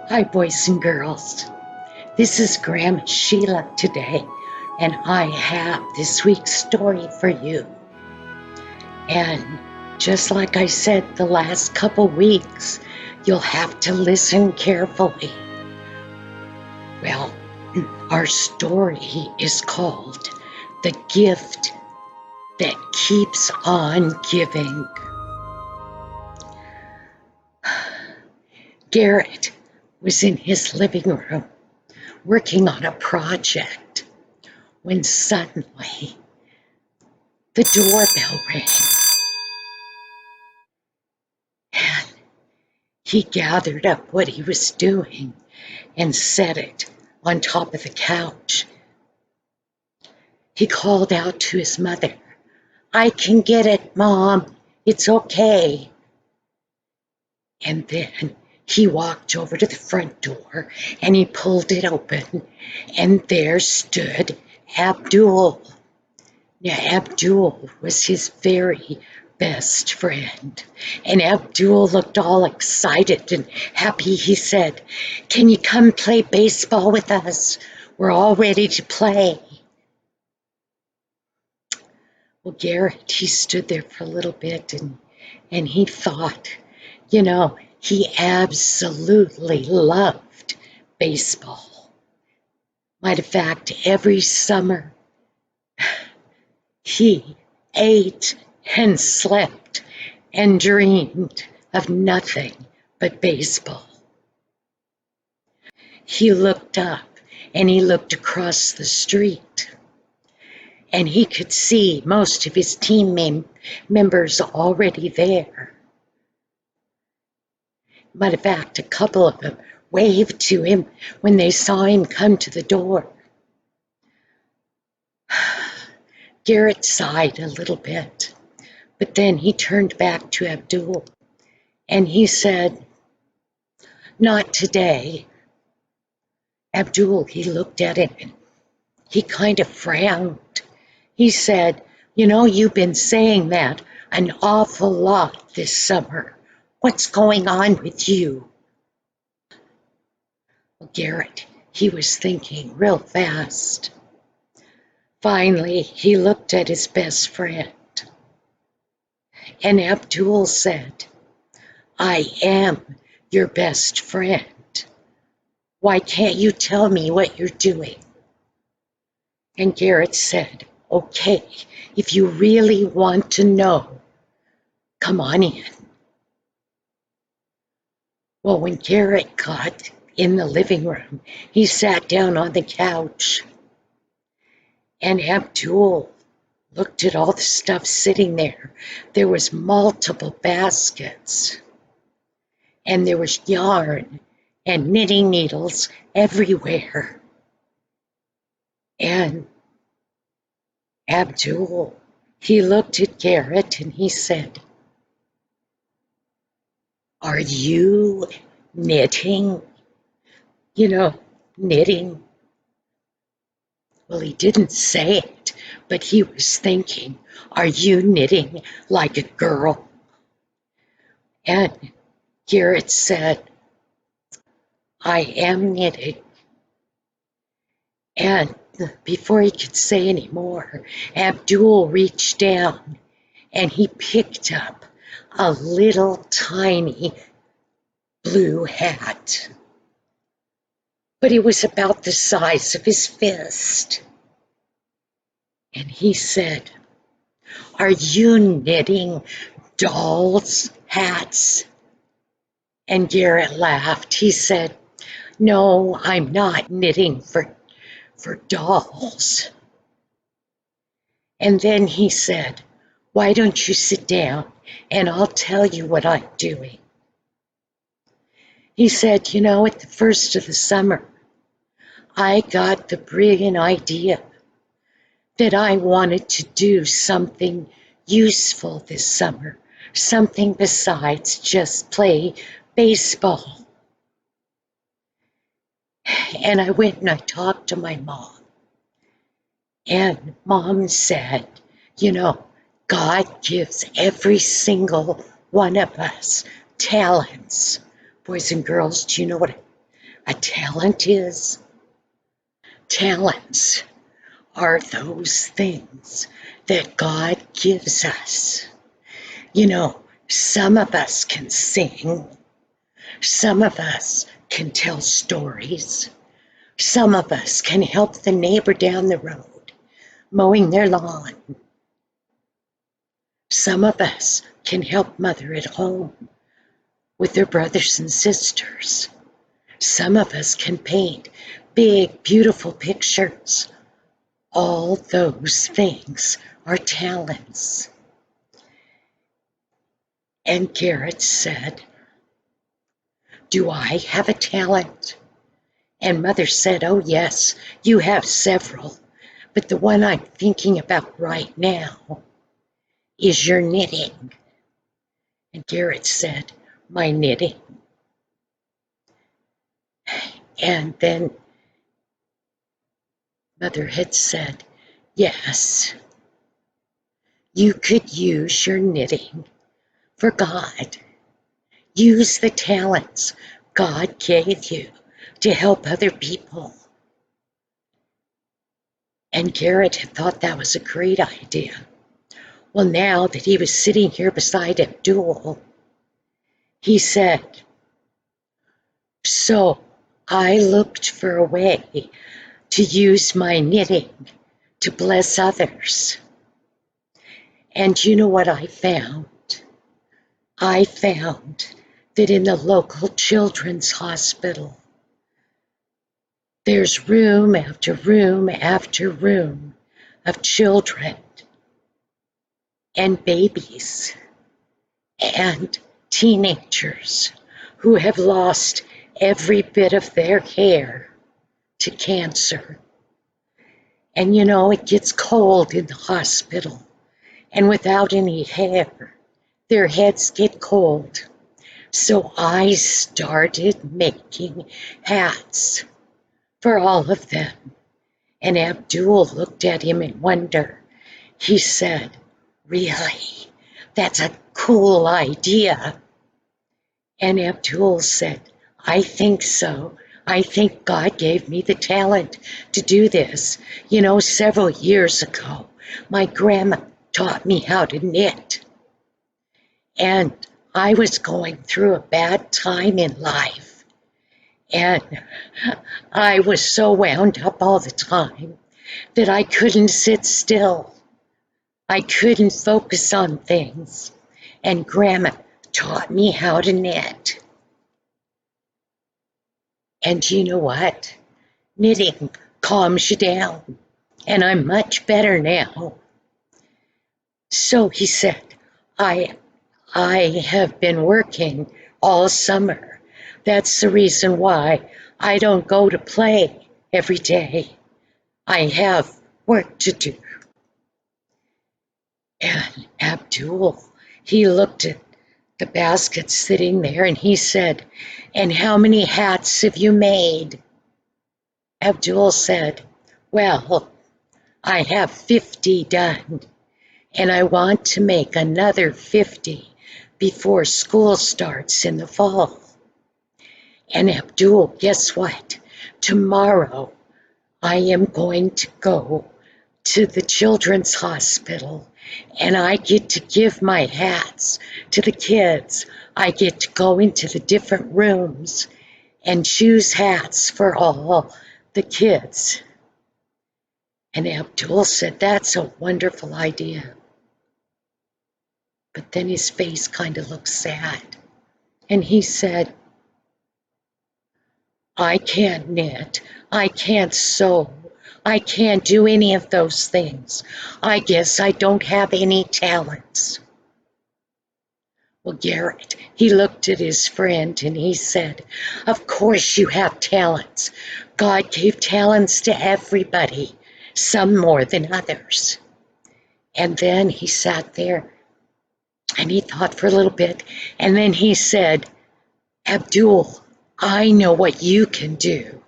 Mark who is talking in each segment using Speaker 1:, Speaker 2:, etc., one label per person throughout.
Speaker 1: Hi, boys and girls. This is Grandma Sheila today, and I have this week's story for you. And just like I said the last couple weeks, you'll have to listen carefully. Well, our story is called The Gift That Keeps on Giving. Garrett was in his living room working on a project when suddenly the doorbell rang, and he gathered up what he was doing and set it on top of the couch. He called out to his mother, "I can get it, Mom. It's okay." And then he walked over to the front door and he pulled it open, and there stood Abdul. Now, Abdul was his very best friend, and Abdul looked all excited and happy. He said, "Can you come play baseball with us? We're all ready to play." Well, Garrett, he stood there for a little bit and he thought, he absolutely loved baseball. Matter of fact, every summer he ate and slept and dreamed of nothing but baseball. He looked up and he looked across the street, and he could see most of his team members already there. Matter of fact, a couple of them waved to him when they saw him come to the door. Garrett sighed a little bit, but then he turned back to Abdul and he said, "Not today." Abdul, he looked at him and he kind of frowned. He said, "You've been saying that an awful lot this summer. What's going on with you?" Well, Garrett, he was thinking real fast. Finally, he looked at his best friend, and Abdul said, "I am your best friend. Why can't you tell me what you're doing?" And Garrett said, "Okay, if you really want to know, come on in." Well, when Garrett got in the living room, he sat down on the couch, and Abdul looked at all the stuff sitting there. There was multiple baskets, and there was yarn and knitting needles everywhere. And Abdul, he looked at Garrett and he said, "Are you knitting? Knitting?" Well, he didn't say it, but he was thinking, "Are you knitting like a girl?" And Garrett said, "I am knitting." And before he could say any more, Abdul reached down and he picked up a little tiny blue hat. But it was about the size of his fist. And he said, "Are you knitting dolls' hats?" And Garrett laughed. He said, "No, I'm not knitting for dolls." And then he said, "Why don't you sit down and I'll tell you what I'm doing?" He said, "At the first of the summer, I got the brilliant idea that I wanted to do something useful this summer, something besides just play baseball. And I went and I talked to my mom. And Mom said, God gives every single one of us talents." Boys and girls, do you know what a talent is? Talents are those things that God gives us. You know, some of us can sing, some of us can tell stories, some of us can help the neighbor down the road mowing their lawn. Some of us can help mother at home with their brothers and sisters. Some of us can paint big, beautiful pictures. All those things are talents. And Garrett said, "Do I have a talent?" And Mother said, "Oh, yes, you have several, but the one I'm thinking about right now is your knitting." And Garrett said, "My knitting?" And then Mother had said, "Yes, you could use your knitting for God. Use the talents God gave you to help other people." And Garrett had thought that was a great idea. Well, now that he was sitting here beside Abdul, he said, "So I looked for a way to use my knitting to bless others. And you know what I found? I found that in the local children's hospital, there's room after room after room of children and babies and teenagers who have lost every bit of their hair to cancer. And you know, it gets cold in the hospital, and without any hair, their heads get cold. So I started making hats for all of them." And Abdul looked at him in wonder. He said, "Really? That's a cool idea." And Abdul said, "I think so. I think God gave me the talent to do this. You know, several years ago, my grandma taught me how to knit. And I was going through a bad time in life. And I was so wound up all the time that I couldn't sit still. I couldn't focus on things. And Grandma taught me how to knit. And you know what? Knitting calms you down. And I'm much better now." So he said, I have been working all summer. That's the reason why I don't go to play every day. I have work to do." And Abdul, he looked at the basket sitting there and he said, "And how many hats have you made?" Abdul said, "Well, I have 50 done, and I want to make another 50 before school starts in the fall." And Abdul, guess what? Tomorrow I am going to go to the children's hospital and I get to give my hats to the kids. I get to go into the different rooms and choose hats for all the kids. And Abdul said, "That's a wonderful idea." But then his face kind of looked sad. And he said, "I can't knit. I can't sew. I can't do any of those things. I guess I don't have any talents." Well, Garrett, he looked at his friend and he said, "Of course you have talents. God gave talents to everybody, some more than others." And then he sat there and he thought for a little bit, and then he said, "Abdul, I know what you can do.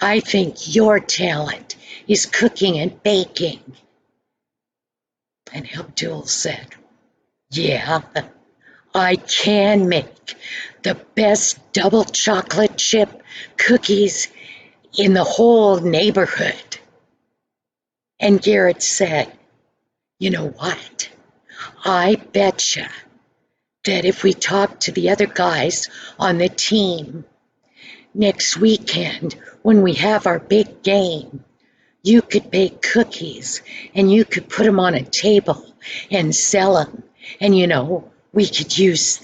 Speaker 1: I think your talent is cooking and baking." And Abdul said, "Yeah, I can make the best double chocolate chip cookies in the whole neighborhood. And Garrett said, you know what? I betcha that if we talk to the other guys on the team next weekend when we have our big game, you could bake cookies and you could put them on a table and sell them. And we could use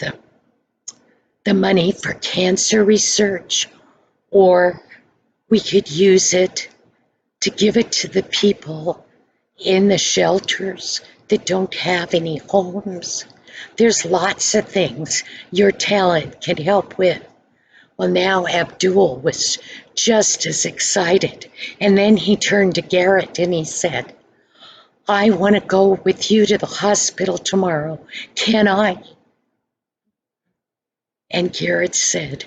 Speaker 1: the money for cancer research, or we could use it to give it to the people in the shelters that don't have any homes. There's lots of things your talent can help with. Well, now Abdul was just as excited. And then he turned to Garrett and he said, I want to go with you to the hospital tomorrow. Can I? And Garrett said,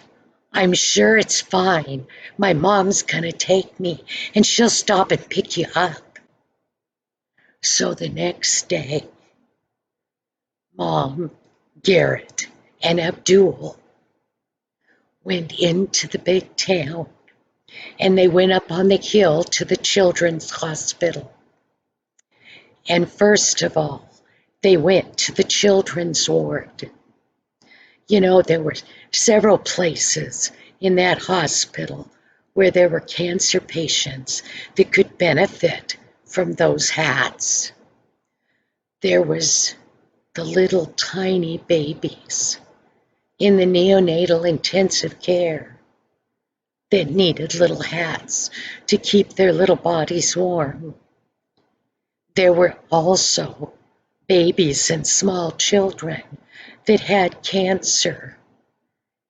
Speaker 1: I'm sure it's fine. My mom's going to take me and she'll stop and pick you up. So the next day, Mom, Garrett, and Abdul went into the big town, and they went up on the hill to the children's hospital. And first of all, they went to the children's ward. There were several places in that hospital where there were cancer patients that could benefit from those hats. There was the little tiny babies in the neonatal intensive care that needed little hats to keep their little bodies warm. There were also babies and small children that had cancer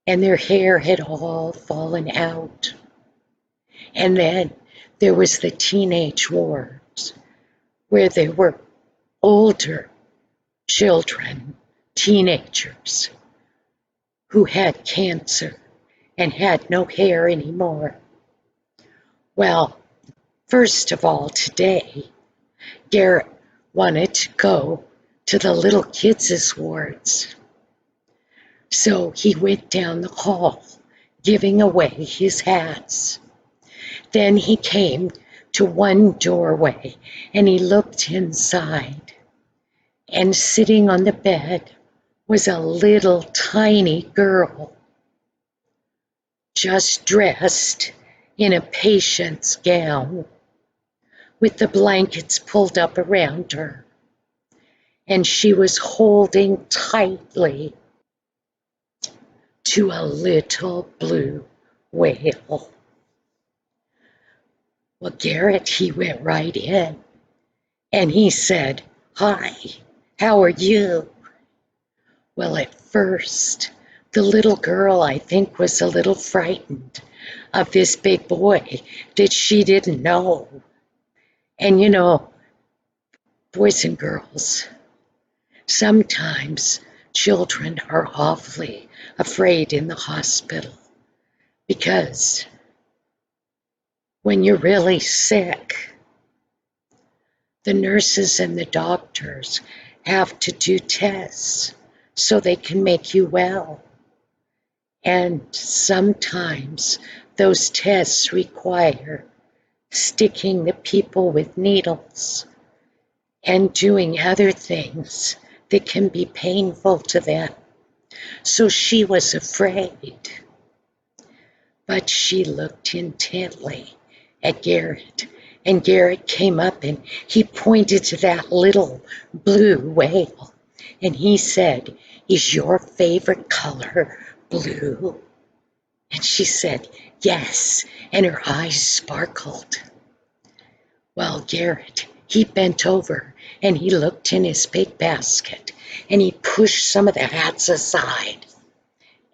Speaker 1: and their hair had all fallen out. And then there was the teenage wards where there were older children, teenagers, who had cancer and had no hair anymore. Well, first of all, today, Garrett wanted to go to the little kids' wards. So he went down the hall, giving away his hats. Then he came to one doorway and he looked inside. And sitting on the bed was a little tiny girl, just dressed in a patient's gown, with the blankets pulled up around her. And she was holding tightly to a little blue whale. Well, Garrett, he went right in and he said, "Hi, how are you?" Well, at first, the little girl, I think, was a little frightened of this big boy that she didn't know. And boys and girls, sometimes children are awfully afraid in the hospital because when you're really sick, the nurses and the doctors have to do tests so they can make you well. And sometimes those tests require sticking the people with needles and doing other things that can be painful to them. So she was afraid. But she looked intently at Garrett, and Garrett came up and he pointed to that little blue whale, and he said, "Is your favorite color blue?" And she said, "Yes," and her eyes sparkled. Well, Garrett, he bent over and he looked in his big basket and he pushed some of the hats aside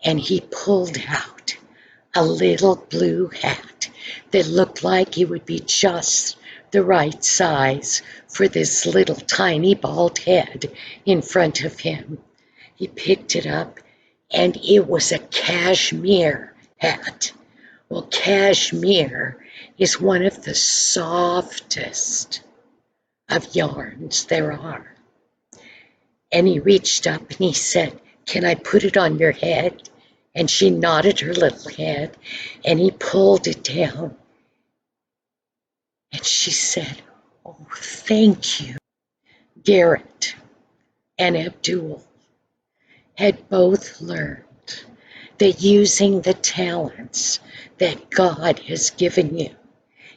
Speaker 1: and he pulled out a little blue hat that looked like it would be just the right size for this little tiny bald head in front of him. He picked it up and it was a cashmere hat. Well, cashmere is one of the softest of yarns there are. And he reached up and he said, can I put it on your head? And she nodded her little head, and he pulled it down. And she said, oh, thank you. Garrett and Abdul had both learned that using the talents that God has given you,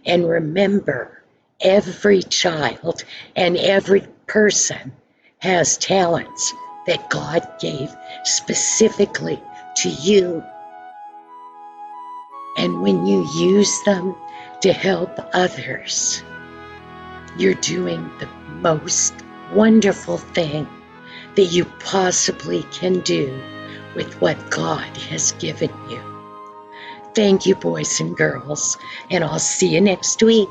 Speaker 1: and remember, every child and every person has talents that God gave specifically to you. And when you use them to help others, you're doing the most wonderful thing that you possibly can do with what God has given you. Thank you, boys and girls, and I'll see you next week.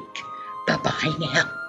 Speaker 1: Bye-bye now.